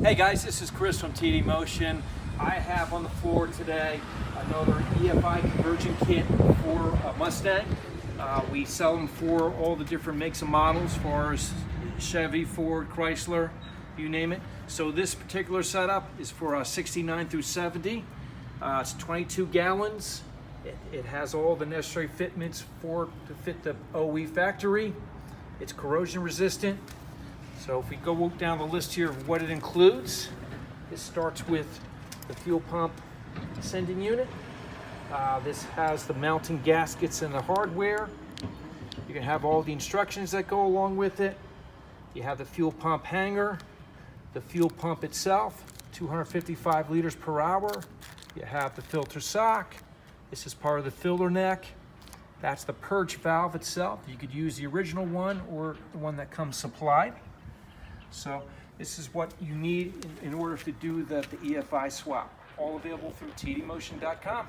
Hey guys, this is Chris from TD Motion. I have on the floor today another EFI conversion kit for a Mustang. We sell them for all the different makes and models, as far as Chevy, Ford, Chrysler, you name it. So this particular setup is for 69 through 70. It's 22 gallons. It has all the necessary fitments to fit the OE factory. It's corrosion resistant. So if we go down the list here of what it includes, it starts with the fuel pump sending unit. This has the mounting gaskets and the hardware. You can have all the instructions that go along with it. You have the fuel pump hanger, the fuel pump itself, 255 liters per hour. You have the filter sock. This is part of the filler neck. That's the purge valve itself. You could use the original one or the one that comes supplied. So this is what you need in order to do the EFI swap. All available through tdmotion.com.